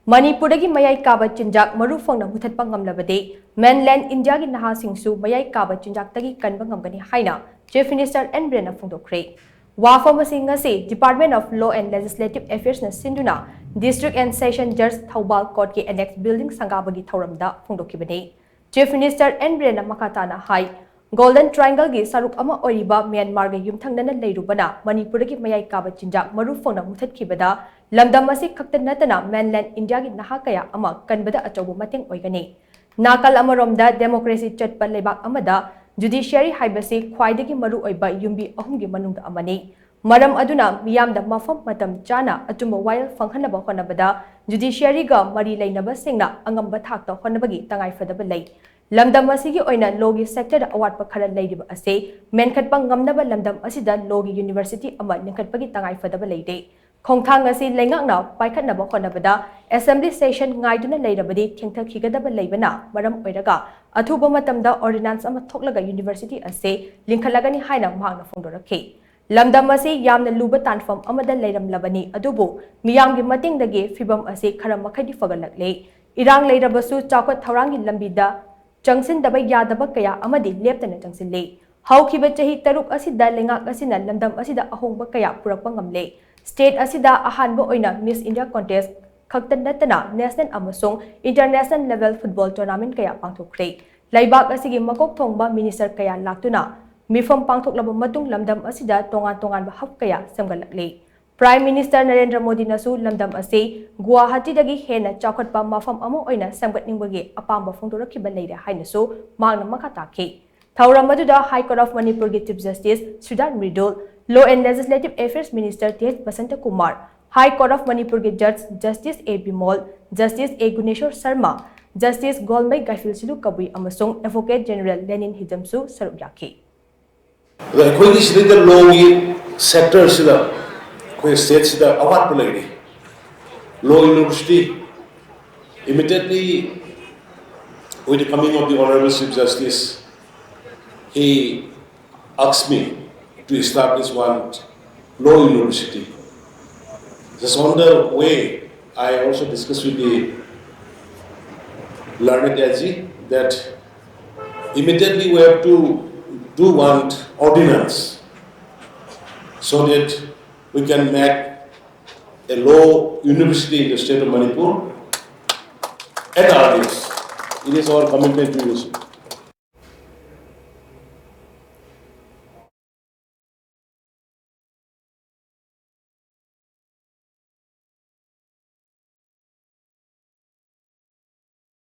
Manipur Dagi Mayai Kaba Chinjak maru phangna Muthatpa Ngamlabadi Mainland India gi Naha Singsu Mayai Kaba Chinjak tagi Kanba Ngamgani haina Chief Minister N Biren phongdorakkhre. Wafam ngasi Department of Law and Legislative Affairs na sinduna District and Session Judge Thaubal Court ki Annex Building Sangabagi Thauramda phongdokhibani. Chief Minister N Biren makatana hai Golden Triangle gi saruk ama oriba Myanmar gi yumthangnana leirubana Manipur gi Mayai Kaba Chinjak maru phangna muthatkibada lamdam asi khakta natana Mainland India gi naha kaya ama kanbada achobu mateng oigani. Nakal amaromda democracy chatpa lebak amada judiciary haibasi khwaidagi maru oiba yumbi ahumgi manungda amani. Maram aduna miyamda mafam matam chana achumba wayal phanghanaba honabada judiciary ga mari leinaba singna angamba thakta honabagi tangai fadaba lei. Lamdam asigi oina logi sector da award pa khara leiriba ase menkhatpa ngamnaba lamdam asida logi university ama linkhatpagi tangai fadaba leide. Khongthang asi lengakna paikhatnaba honabada assembly session ngaiduna leirabadi thengthakigadaba leibana maram oiraga athuba matamda ordinance ama thoklaga university ase linkhalagani haina mahangna phongdorakhe. Lamdam asi yamna luba tanfam amada leiramlabani adubu miyamgi matingdagi fibam ase khara makhadi fagalakle. Irang leirabasu chakot thaurangi lambida Jangsin daba yadaba kaya amadi leptana jangsinle. Haukiba chahi taruk asida lengak asina lamdam asida ahongba kaya purakpa ngamle. State asida ahanba oina Miss India contest khaktan natana national amasung international level football tournament kaya pangthokre. Laibak asigi makok thongba minister kaya laktuna mifam pangthoklaba matung lamdam asida tongan ba hap kaya samgalakle. Prime Minister Narendra Modi nasu lamdam ase Guwahati dagi hena chakotpa mafam amo oina samgatningbagi apamba phongdorakhiba leire hainasu magna makhatakhe. Thauramadu High Court of Manipur gi Chief Justice Sudan Ridul, Law and Legislative Affairs Minister T.H. Basanta Kumar, High Court of Manipur gi Judge Justice A. Bimol, Justice A. Guneshwar Sharma, Justice Golmai Gaifilsilu Kabui amasung Advocate General Lenin Hijamsu saruk yakhe. The law sector states the award lady. Law University immediately with the coming of the Honorable Chief Justice, he asked me to establish one law university. Just on the way, I also discussed with the learned AG that immediately we have to do one ordinance so that we can make a law university in the state of Manipur at our earliest. It is our commitment to you.